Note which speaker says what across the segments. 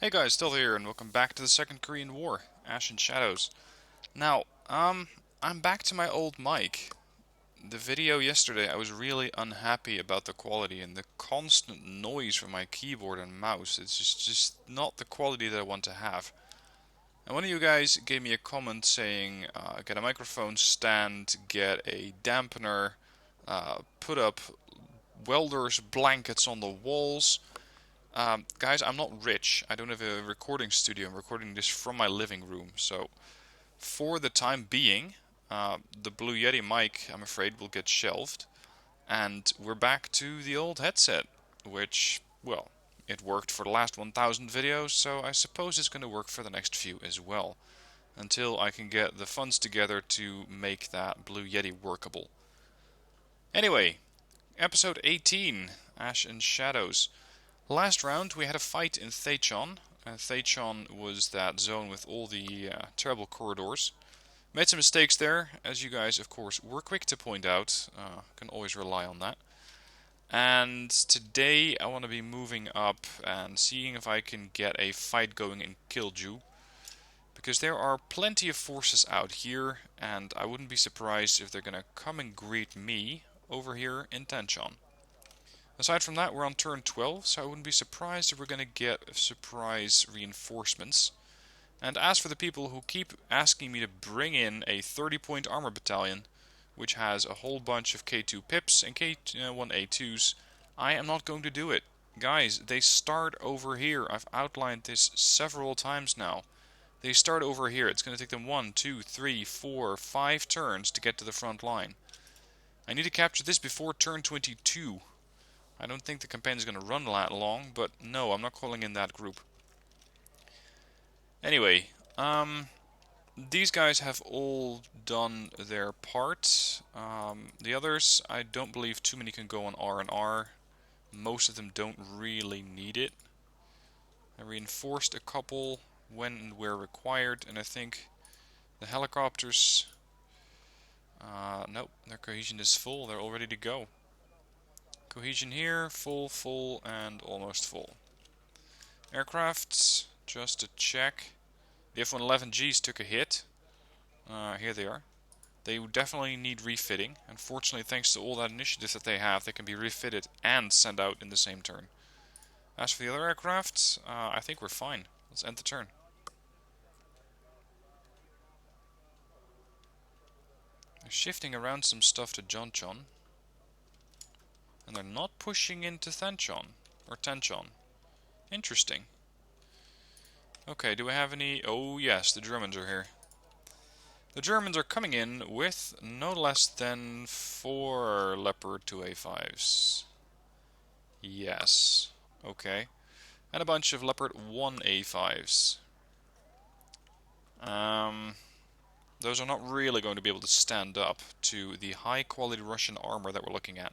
Speaker 1: Hey guys, still here, and welcome back to the Second Korean War, Ash and Shadows. Now, I'm back to my old mic. The video yesterday, I was really unhappy about the quality and the constant noise from my keyboard and mouse. It's just not the quality that I want to have. And one of you guys gave me a comment saying, get a microphone stand, get a dampener, put up welders' blankets on the walls. Guys, I'm not rich. I don't have a recording studio. I'm recording this from my living room. So, for the time being, the Blue Yeti mic, I'm afraid, will get shelved. And we're back to the old headset, which, well, it worked for the last 1000 videos, so I suppose it's going to work for the next few as well. Until I can get the funds together to make that Blue Yeti workable. Anyway, episode 18, Ash and Shadows. Last round we had a fight in Thachon. Thachon was that zone with all the terrible corridors. Made some mistakes there, as you guys of course were quick to point out. Can always rely on that. And today I want to be moving up and seeing if I can get a fight going in Kilju. Because there are plenty of forces out here, and I wouldn't be surprised if they're gonna come and greet me over here in Tanchon. Aside from that, we're on turn 12, so I wouldn't be surprised if we're going to get surprise reinforcements. And as for the people who keep asking me to bring in a 30-point armor battalion, which has a whole bunch of K2 pips and K1A2s, I am not going to do it. Guys, they start over here. I've outlined this several times now. They start over here. It's going to take them 1, 2, 3, 4, 5 turns to get to the front line. I need to capture this before turn 22. I don't think the campaign is going to run that long, but no, I'm not calling in that group. Anyway, these guys have all done their part. The others, I don't believe too many can go on R&R. Most of them don't really need it. I reinforced a couple when and where required, and I think the helicopters... nope, their cohesion is full, they're all ready to go. Cohesion here, full, full, and almost full. Aircrafts, just to check. The F-111Gs took a hit. Here they are. They definitely need refitting. Unfortunately, thanks to all that initiative that they have, they can be refitted and sent out in the same turn. As for the other aircraft, I think we're fine. Let's end the turn. They're shifting around some stuff to Jonchon. And they're not pushing into Thanchon. Or Tanchon. Interesting. Okay, do we have any... Oh yes, the Germans are here. The Germans are coming in with no less than 4 Leopard 2A5s. Yes. Okay. And a bunch of Leopard 1A5s. Those are not really going to be able to stand up to the high quality Russian armor that we're looking at.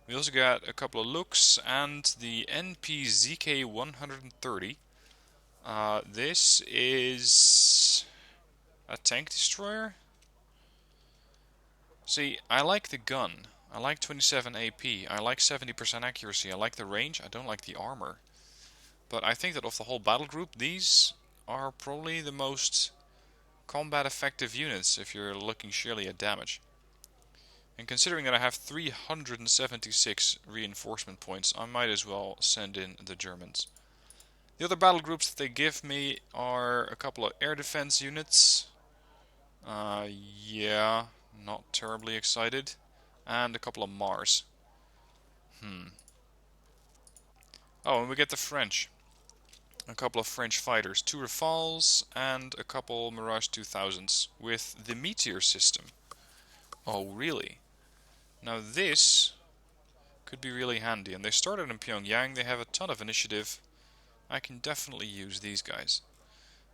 Speaker 1: We also got a couple of Looks and the NPZK 130. This is a tank destroyer? See, I like the gun. I like 27 AP. I like 70% accuracy. I like the range. I don't like the armor. But I think that of the whole battle group, these are probably the most combat effective units if you're looking sheerly at damage. And considering that I have 376 reinforcement points, I might as well send in the Germans. The other battle groups that they give me are a couple of air defense units. Yeah, not terribly excited. And a couple of Mars. Oh, and we get the French. A couple of French fighters. 2 Rafales and a couple Mirage 2000s with the Meteor system. Oh, really? Now this could be really handy. And they started in Pyongyang. They have a ton of initiative. I can definitely use these guys.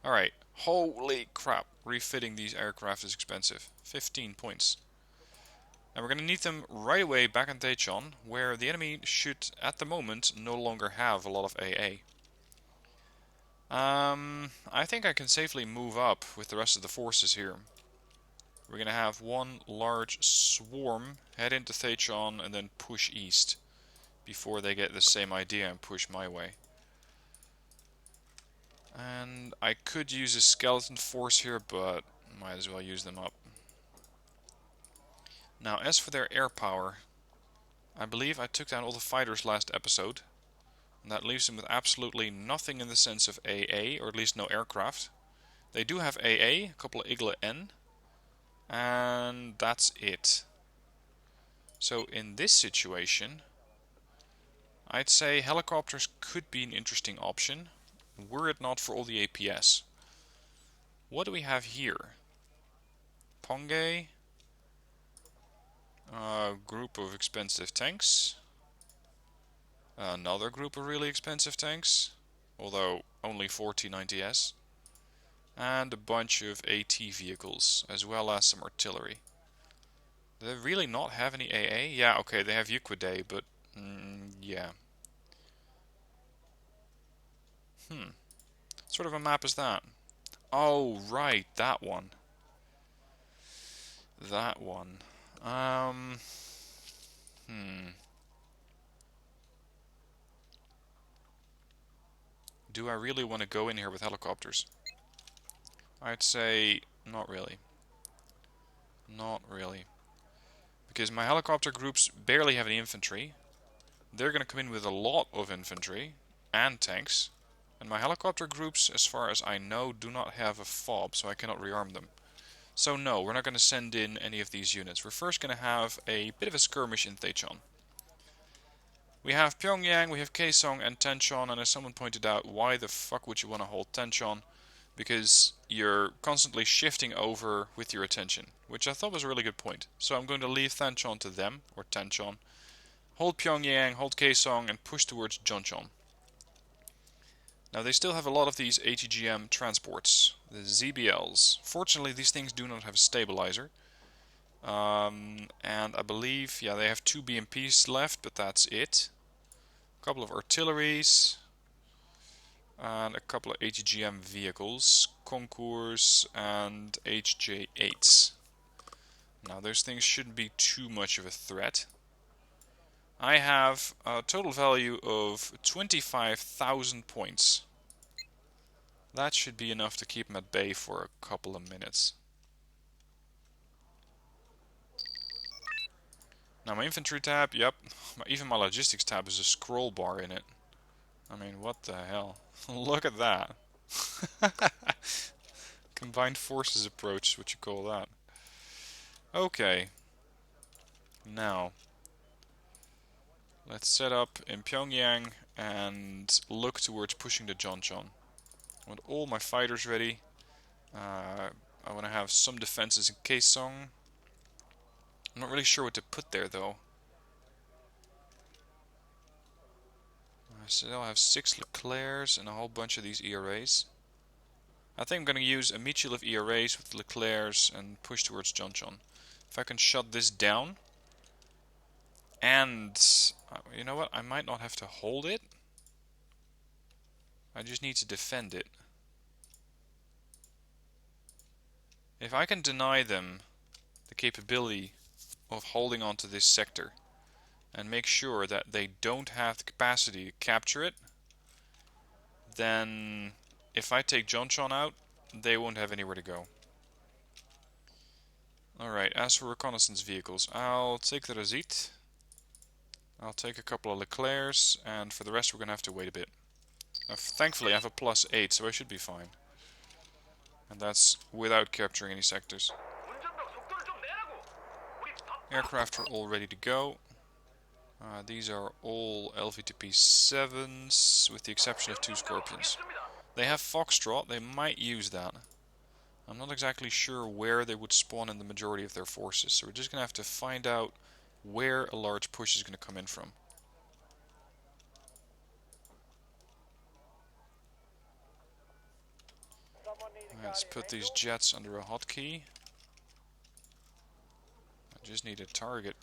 Speaker 1: Alright, holy crap. Refitting these aircraft is expensive. 15 points. And we're going to need them right away back in Daecheon, where the enemy should, at the moment, no longer have a lot of AA. I think I can safely move up with the rest of the forces here. We're going to have one large swarm head into Daecheon and then push east, before they get the same idea and push my way. And I could use a skeleton force here, but might as well use them up. Now, as for their air power, I believe I took down all the fighters last episode. And that leaves them with absolutely nothing in the sense of AA, or at least no aircraft. They do have AA, a couple of Igla N, and that's it. So in this situation, I'd say helicopters could be an interesting option, were it not for all the APS. What do we have here? Ponge, a group of expensive tanks, another group of really expensive tanks, although only 4090S, and a bunch of AT vehicles, as well as some artillery. Do they really not have any AA? Yeah, okay, they have Euclidae, but yeah. What sort of a map is that? Oh, right, that one. That one. Do I really want to go in here with helicopters? I'd say not really. Not really. Because my helicopter groups barely have any infantry. They're going to come in with a lot of infantry and tanks. And my helicopter groups, as far as I know, do not have a FOB, so I cannot rearm them. So no, we're not going to send in any of these units. We're first going to have a bit of a skirmish in Taechon. We have Pyongyang, we have Kaesong and Tenchon, and as someone pointed out, why the fuck would you want to hold Tenchon? Because you're constantly shifting over with your attention, which I thought was a really good point. So I'm going to leave Tenchon to them, or Tenchon, hold Pyongyang, hold Kaesong, and push towards Jeonchon. Now they still have a lot of these ATGM transports, the ZBLs. Fortunately these things do not have a stabilizer. And I believe, yeah, they have 2 BMPs left, but that's it. A couple of artilleries. And a couple of ATGM vehicles, Concours and HJ8s. Now those things shouldn't be too much of a threat. I have a total value of 25,000 points. That should be enough to keep them at bay for a couple of minutes. Now my infantry tab, yep, even my logistics tab is a scroll bar in it. I mean, what the hell? Look at that. Combined forces approach, what you call that. Okay. Now, let's set up in Pyongyang and look towards pushing the Jeonchon. I want all my fighters ready. I want to have some defenses in Kaesong. I'm not really sure what to put there though. I still have 6 Leclercs and a whole bunch of these ERAs. I think I'm going to use a Mitchell of ERAs with Leclercs and push towards Jeonchon. If I can shut this down. And, you know what, I might not have to hold it. I just need to defend it. If I can deny them the capability of holding onto this sector and make sure that they don't have the capacity to capture it, then if I take Jeonchon out, they won't have anywhere to go. Alright, as for reconnaissance vehicles, I'll take the Razit. I'll take a couple of Leclercs, and for the rest we're going to have to wait a bit. Thankfully I have a +8, so I should be fine. And that's without capturing any sectors. Aircraft are all ready to go. These are all LVTP-7s, with the exception of 2 Scorpions. They have Foxtrot, they might use that. I'm not exactly sure where they would spawn in the majority of their forces, so we're just going to have to find out where a large push is going to come in from. Let's put these jets under a hotkey. I just need a target.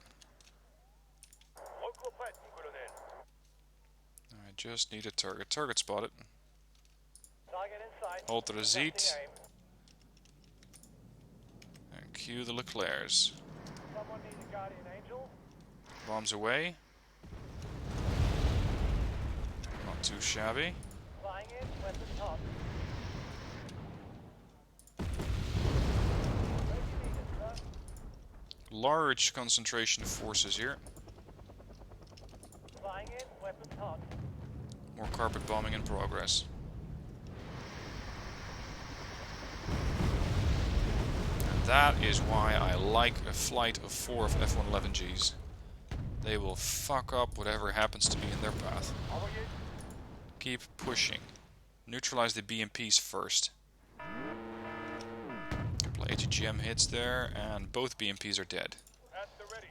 Speaker 1: I just need a target. Target spotted. Hold the Razit. And cue the Leclercs. Bombs away. Not too shabby. large concentration of forces here.
Speaker 2: Flying in, weapons hot.
Speaker 1: More carpet bombing in progress. And that is why I like a flight of 4 of F-111Gs. They will fuck up whatever happens to be in their path. Keep pushing. Neutralize the BMPs first. Couple of ATGM hits there, and both BMPs are dead.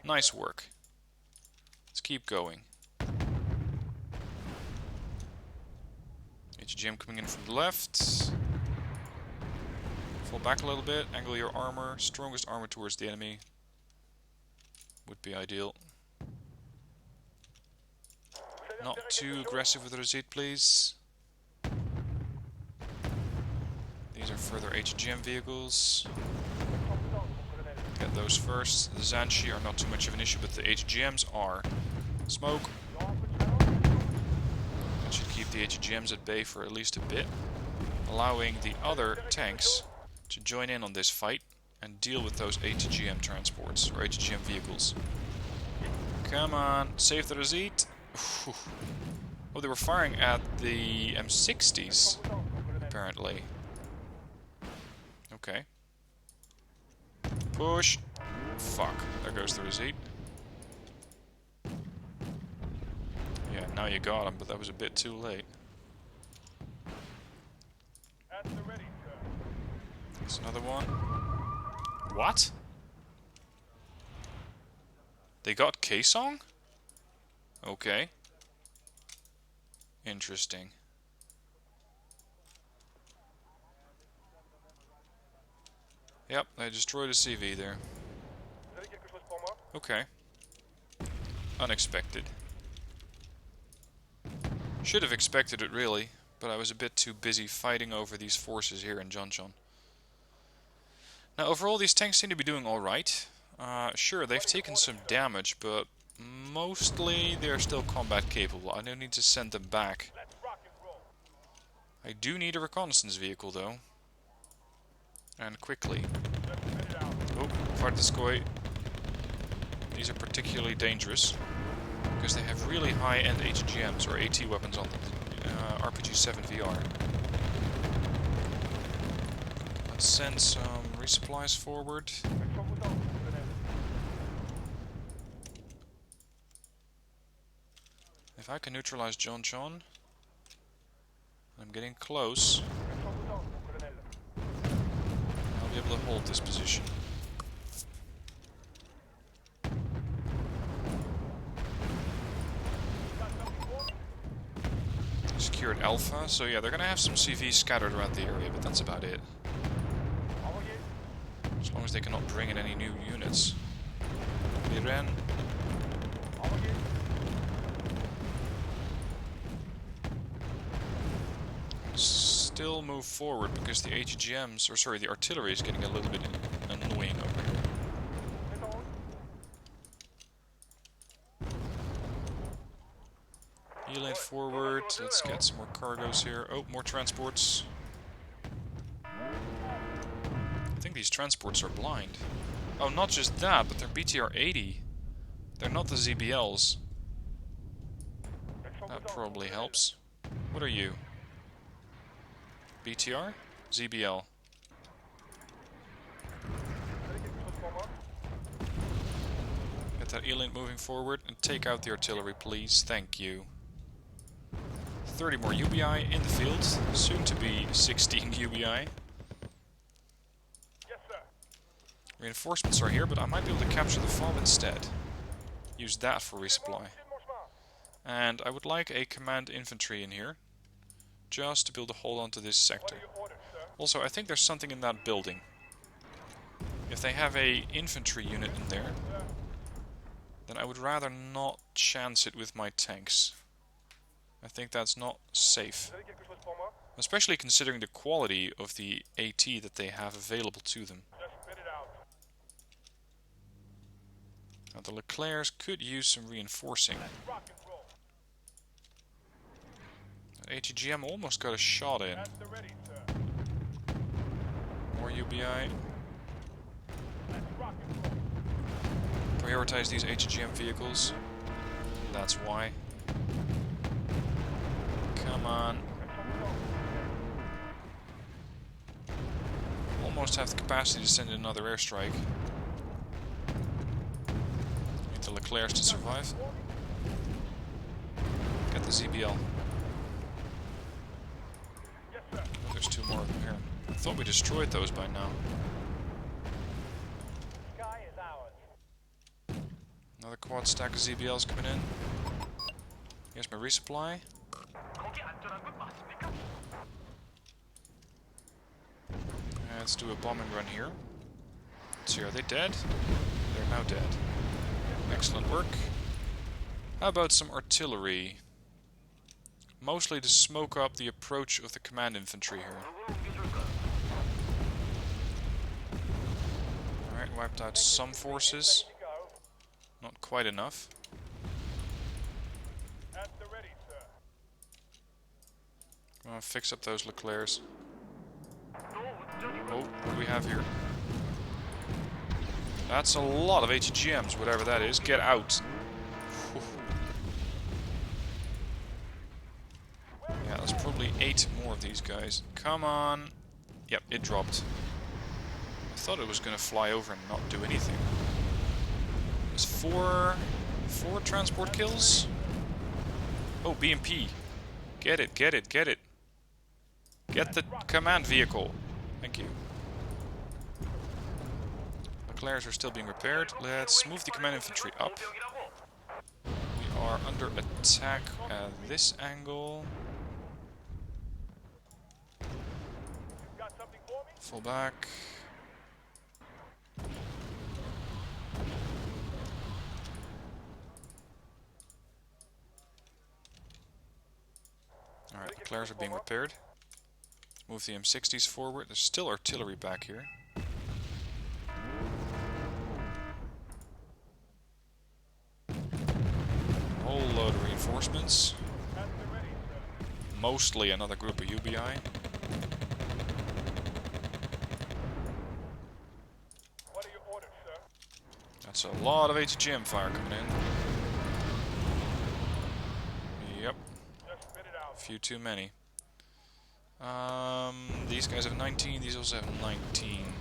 Speaker 1: Nice work. Let's keep going. ATGM coming in from the left. Fall back a little bit, angle your armor. Strongest armor towards the enemy would be ideal. Not too aggressive with the receipt, please. These are further HGM vehicles. Get those first. The Zanshi are not too much of an issue, but the HGMs are. Smoke. That should keep the HGMs at bay for at least a bit, allowing the other tanks to join in on this fight and deal with those HGM transports, or HGM vehicles. Come on, save the receipt. Oh, they were firing at the M60s, apparently. Okay. Push. Fuck, there goes the receipt. Yeah, now you got him, but that was a bit too late. There's another one. What? They got K-Song? Okay. Interesting. Yep, I destroyed a CV there. Okay. Unexpected. Should have expected it really, but I was a bit too busy fighting over these forces here in Jeoncheon. Now overall these tanks seem to be doing alright. Sure, they've taken some damage, but mostly they're still combat capable. I don't need to send them back. I do need a reconnaissance vehicle though. And quickly. Oh, Vartiskoi. These are particularly dangerous because they have really high-end HGMs or AT weapons on them. RPG-7 VR. Let's send some resupplies forward. If I can neutralize Jeoncheon, I'm getting close. I'll be able to hold this position. Secured Alpha, so yeah, they're gonna have some CVs scattered around the area, but that's about it. As long as they cannot bring in any new units. Iren. Still move forward because the HGMs, or sorry, the artillery is getting a little bit annoying over here. E-lane forward, let's get some more cargoes here. Oh, more transports. I think these transports are blind. Oh, not just that, but they're BTR-80. They're not the ZBLs. That probably helps. What are you? BTR? ZBL. Get that E-link moving forward and take out the artillery, please. Thank you. 30 more UBI in the field. Soon to be 16 UBI. Reinforcements are here, but I might be able to capture the FOB instead. Use that for resupply. And I would like a command infantry in here, just to be able to hold on to this sector. Also, I think there's something in that building. If they have a infantry unit in there, then I would rather not chance it with my tanks. I think that's not safe. Especially considering the quality of the AT that they have available to them. Now the Leclercs could use some reinforcing. That ATGM almost got a shot in. More UBI. prioritize these HGM vehicles. That's why. Come on. Almost have the capacity to send in another airstrike. Need the Leclercs to survive. Get the ZBL. There's two more of them here. I thought we destroyed those by now. Another quad stack of ZBLs coming in. Here's my resupply. Let's do a bombing run here. Let's see, are they dead? They're now dead. Excellent work. How about some artillery? Mostly to smoke up the approach of the command infantry here. Alright, wiped out some forces. Not quite enough. Come on, fix up those Leclercs. Oh, what do we have here? That's a lot of HGMs, whatever that is. Get out. Yeah, there's probably 8 more of these guys. Come on. Yep, it dropped. I thought it was going to fly over and not do anything. There's four transport kills. Oh, BMP. Get it, get it, get it. Get the command vehicle. Thank you. Leclercs are still being repaired. Let's move the command infantry up. We are under attack at this angle. Fall back. Alright, Leclercs are being repaired. Move the M60s forward. There's still artillery back here. A whole load of reinforcements. Mostly another group of UBI. What are your orders, sir? That's a lot of HGM fire coming in. Yep. A few too many. These guys have 19, these also have 19.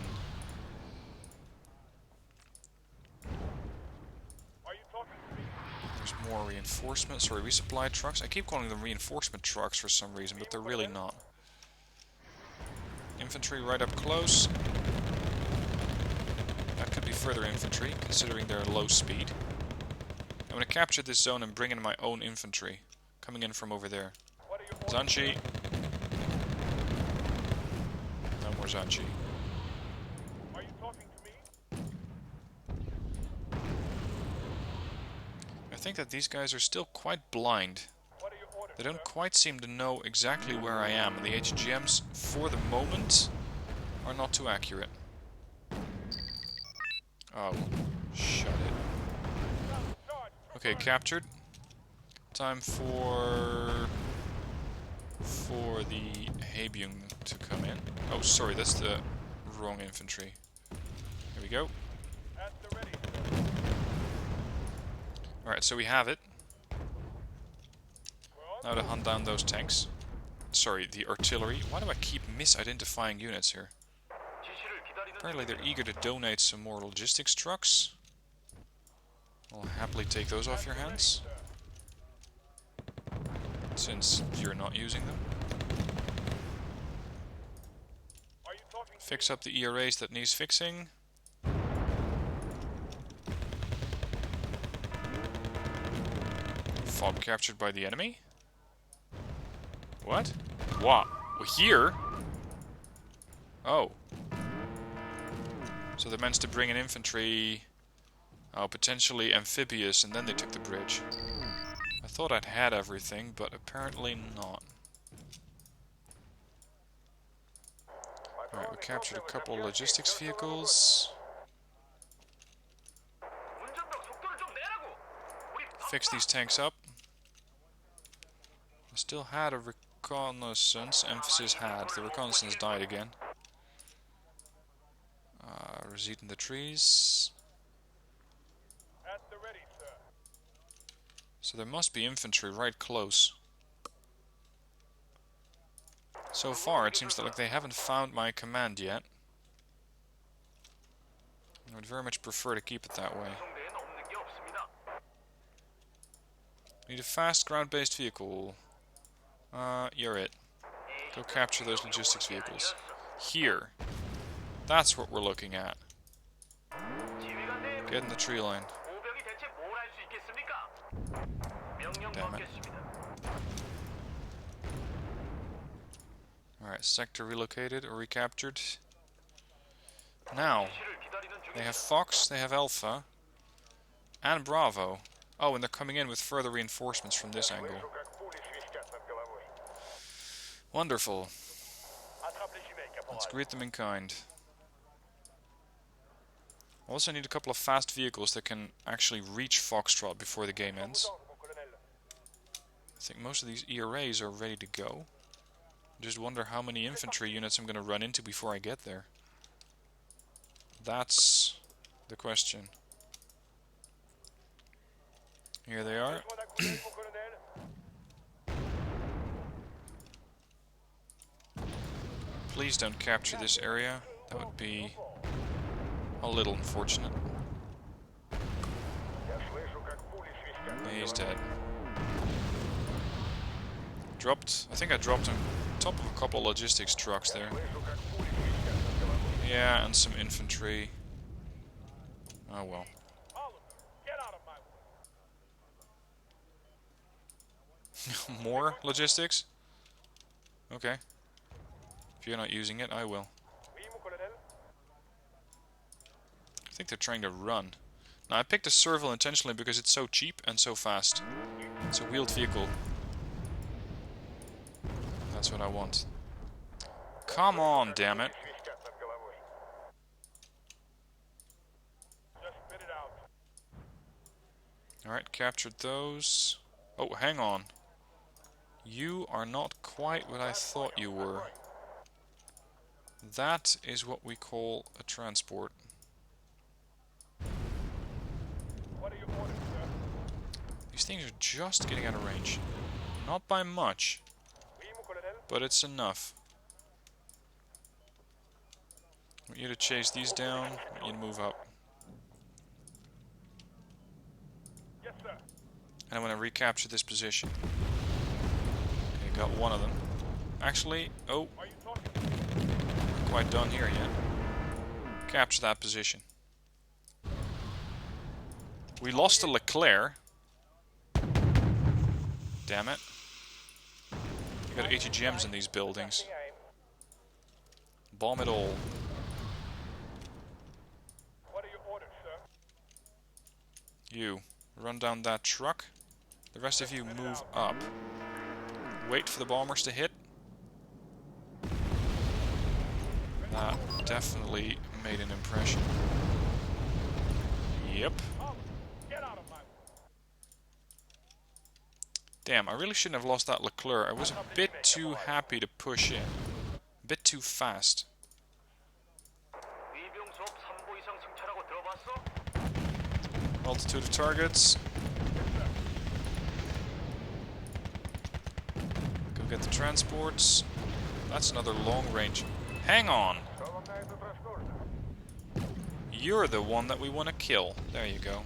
Speaker 1: There's more reinforcements, sorry, resupply trucks. I keep calling them reinforcement trucks for some reason, but they're really not. Infantry right up close. That could be further infantry, considering their low speed. I'm going to capture this zone and bring in my own infantry, coming in from over there. Zanchi. No more Zanchi. Are you talking to me? I think that these guys are still quite blind. They don't quite seem to know exactly where I am, and the HGMs, for the moment, are not too accurate. Oh, shut it. Okay, captured. Time for the Habyung to come in. Oh, sorry, that's the wrong infantry. Here we go. Alright, so we have it. Now to hunt down those tanks. Sorry, the artillery. Why do I keep misidentifying units here? Apparently they're eager to donate some more logistics trucks. I'll happily take those off your hands, since you're not using them. Fix up the ERAs that needs fixing. Fob captured by the enemy. What? What? Well, here? Oh. So they managed to bring in infantry, potentially amphibious, and then they took the bridge. I thought I'd had everything, but apparently not. Alright, we captured a couple logistics vehicles. Fix these tanks up. I still had a reconnaissance. Emphasis had. The reconnaissance died again. Recede in the trees. So there must be infantry right close. So far, it seems like they haven't found my command yet. I would very much prefer to keep it that way. Need a fast ground-based vehicle. You're it. Go capture those logistics vehicles. Here. That's what we're looking at. Get in the tree line. Damn it. Alright, sector relocated or recaptured. Now, they have Fox, they have Alpha, and Bravo. Oh, and they're coming in with further reinforcements from this angle. Wonderful. Let's greet them in kind. Also need a couple of fast vehicles that can actually reach Foxtrot before the game ends. I think most of these ERAs are ready to go. Just wonder how many infantry units I'm going to run into before I get there. That's the question. Here they are. Please don't capture this area. That would be a little unfortunate. He's dead. Dropped. I think I dropped on top of a couple logistics trucks there. Yeah, and some infantry. Oh well. More logistics? Okay. If you're not using it, I will. I think they're trying to run. Now, I picked a Serval intentionally because it's so cheap and so fast. It's a wheeled vehicle. That's what I want. Come on, damn it. Alright, captured those. Oh, hang on. You are not quite what I thought you were. That is what we call a transport. These things are just getting out of range. Not by much, but it's enough. I want you to chase these down, I want you to move up. And I want to recapture this position. Okay, got one of them. Actually, oh, not quite done here yet. Capture that position. We lost to Leclerc. Damn it. You got ATGMs in these buildings. Bomb it all. You, run down that truck. The rest of you move up. Wait for the bombers to hit. That definitely made an impression. Yep. Damn, I really shouldn't have lost that Leclerc. I was a bit too happy to push in. A bit too fast. Multitude of targets. Go get the transports. That's another long range. Hang on! You're the one that we want to kill. There you go.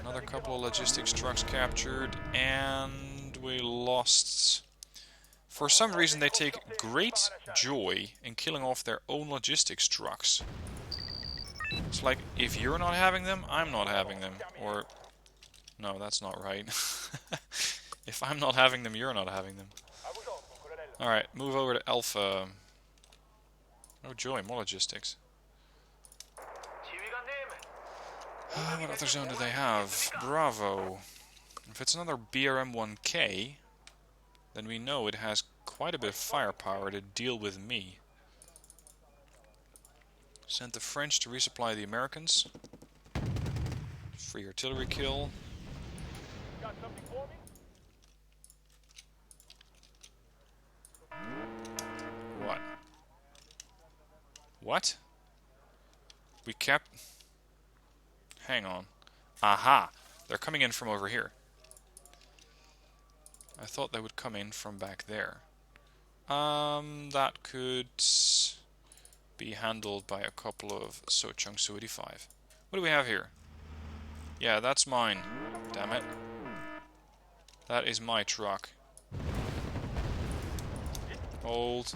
Speaker 1: Another couple of logistics trucks captured, and we lost. For some reason they take great joy in killing off their own logistics trucks. It's like, if you're not having them, I'm not having them. Or, no, that's not right. If I'm not having them, you're not having them. Alright, move over to Alpha. Oh joy, more logistics. What other zone do they have? Bravo. If it's another BRM-1K, then we know it has quite a bit of firepower to deal with me. Sent the French to resupply the Americans. Free artillery kill. What? What? We kept... Hang on. Aha! They're coming in from over here. I thought they would come in from back there. That could be handled by a couple of Sochong Su-85. What do we have here? Yeah, that's mine. Damn it. That is my truck. Hold.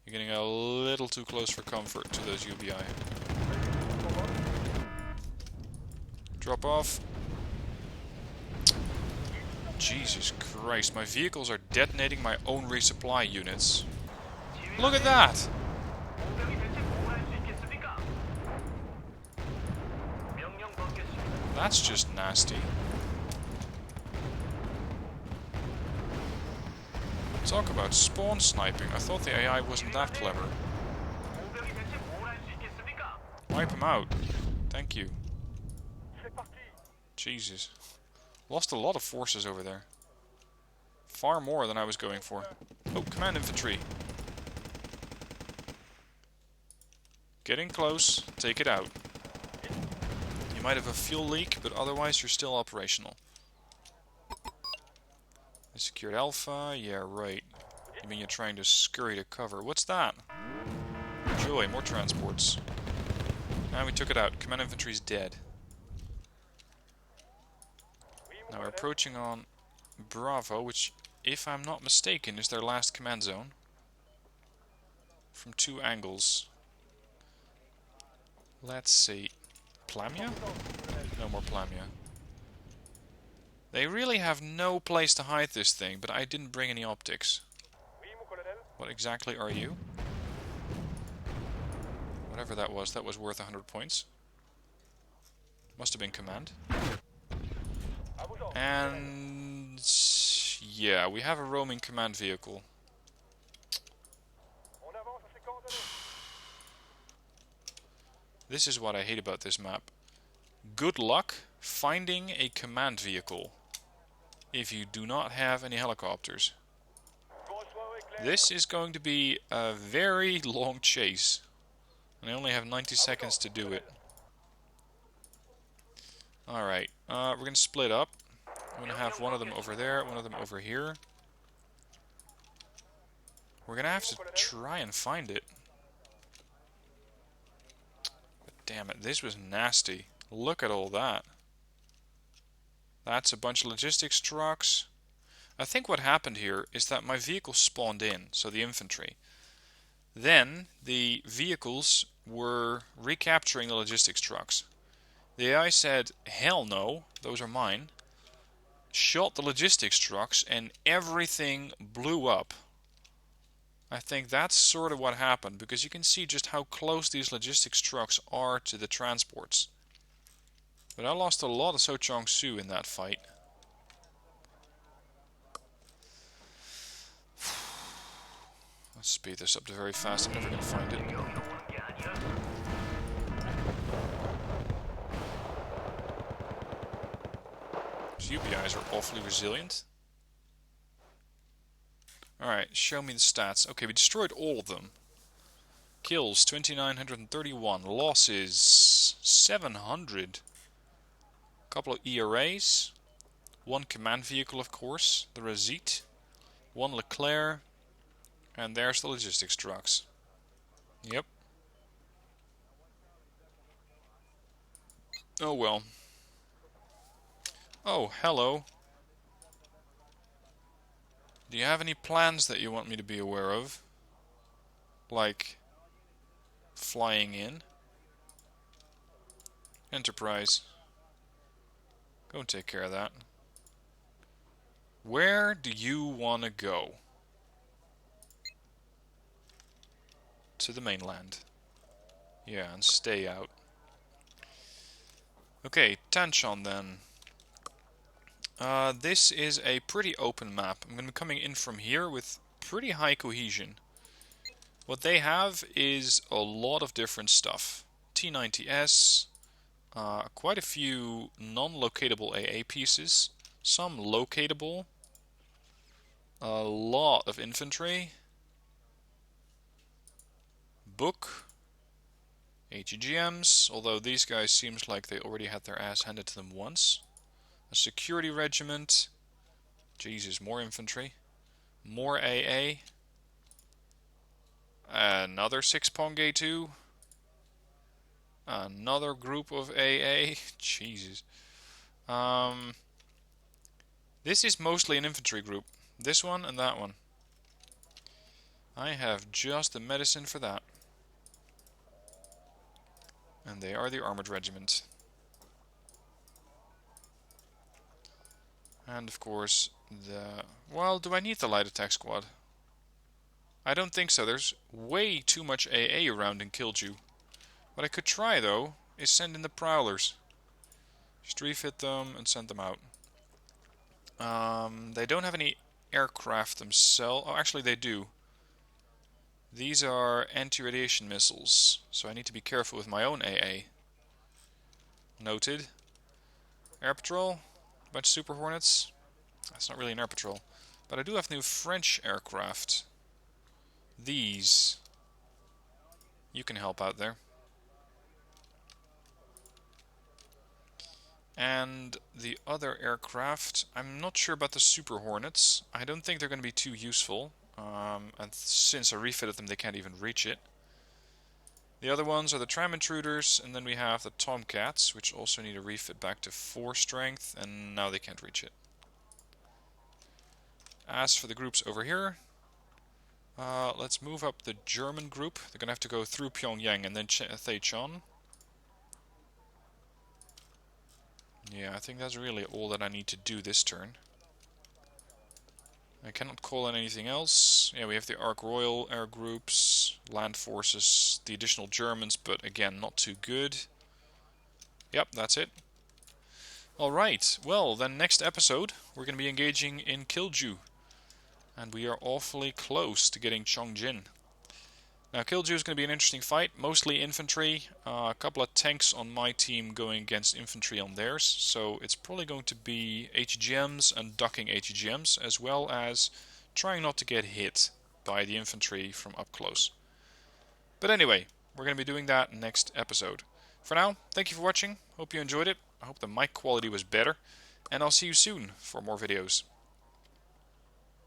Speaker 1: You're getting a little too close for comfort to those UBI. Drop off. Jesus Christ, my vehicles are detonating my own resupply units. Look at that! That's just nasty. Talk about spawn sniping. I thought the AI wasn't that clever. Wipe him out. Thank you. Jesus. Lost a lot of forces over there. Far more than I was going for. Oh, command infantry. Getting close. Take it out. You might have a fuel leak, but otherwise you're still operational. I secured Alpha. Yeah, right. You mean you're trying to scurry to cover. What's that? Joy, more transports. And we took it out. Command infantry's dead. Now we're approaching on Bravo, which, if I'm not mistaken, is their last command zone. From 2 angles. Let's see. Plamia? No more Plamia. They really have no place to hide this thing, but I didn't bring any optics. What exactly are you? Whatever that was worth 100 points. Must have been command. And yeah, we have a roaming command vehicle. This is what I hate about this map. Good luck finding a command vehicle if you do not have any helicopters. This is going to be a very long chase. And I only have 90 seconds to do it. Alright, we're going to split up. I'm going to have one of them over there, one of them over here. We're going to have to try and find it. But damn it, this was nasty. Look at all that. That's a bunch of logistics trucks. I think what happened here is that my vehicle spawned in, so the infantry. Then the vehicles were recapturing the logistics trucks. The AI said, hell no, those are mine. Shot the logistics trucks and everything blew up. I think that's sort of what happened, because you can see just how close these logistics trucks are to the transports. But I lost a lot of Sochong Su in that fight. Let's speed this up to very fast. I'm never going to find it. These UPIs are awfully resilient. Alright, show me the stats. Okay, we destroyed all of them. Kills 2,931. Losses 700. Couple of ERAs. 1 command vehicle, of course. The Razit. 1 Leclerc. And there's the logistics trucks. Yep. Oh well. Oh, hello. Do you have any plans that you want me to be aware of? Like flying in? Enterprise. Go and take care of that. Where do you want to go? To the mainland. Yeah, and stay out. Okay, Tanchon then. This is a pretty open map. I'm going to be coming in from here with pretty high cohesion. What they have is a lot of different stuff. T90S, quite a few non-locatable AA pieces, some locatable, a lot of infantry, book, HEGMs, although these guys seems like they already had their ass handed to them once. A security regiment. Jesus, more infantry. More AA. Another 6-pong A2. Another group of AA. Jesus. This is mostly an infantry group. This one and that one. I have just the medicine for that. And they are the armored regiment. And of course the... Well, do I need the light attack squad? I don't think so. There's way too much AA around in Kilju. What I could try though is send in the prowlers. Just refit them and send them out. They don't have any aircraft themselves. Oh, actually they do. These are anti-radiation missiles, so I need to be careful with my own AA. Noted. Air patrol. Bunch of Super Hornets. That's not really an air patrol. But I do have new French aircraft. These. You can help out there. And the other aircraft, I'm not sure about the Super Hornets. I don't think they're going to be too useful. And since I refitted them, they can't even reach it. The other ones are the Tram Intruders, and then we have the Tomcats, which also need a refit back to 4 strength, and now they can't reach it. As for the groups over here, let's move up the German group. They're going to have to go through Pyongyang and then Taichan. Yeah, I think that's really all that I need to do this turn. I cannot call in anything else. Yeah, we have the Ark Royal air groups, land forces, the additional Germans, but again, not too good. Yep, that's it. Alright, well, then next episode, we're going to be engaging in Kilju. And we are awfully close to getting Chongjin. Now, Kilju is going to be an interesting fight, mostly infantry, a couple of tanks on my team going against infantry on theirs, so it's probably going to be HGMs and ducking HGMs, as well as trying not to get hit by the infantry from up close. But anyway, we're going to be doing that next episode. For now, thank you for watching, hope you enjoyed it, I hope the mic quality was better, and I'll see you soon for more videos.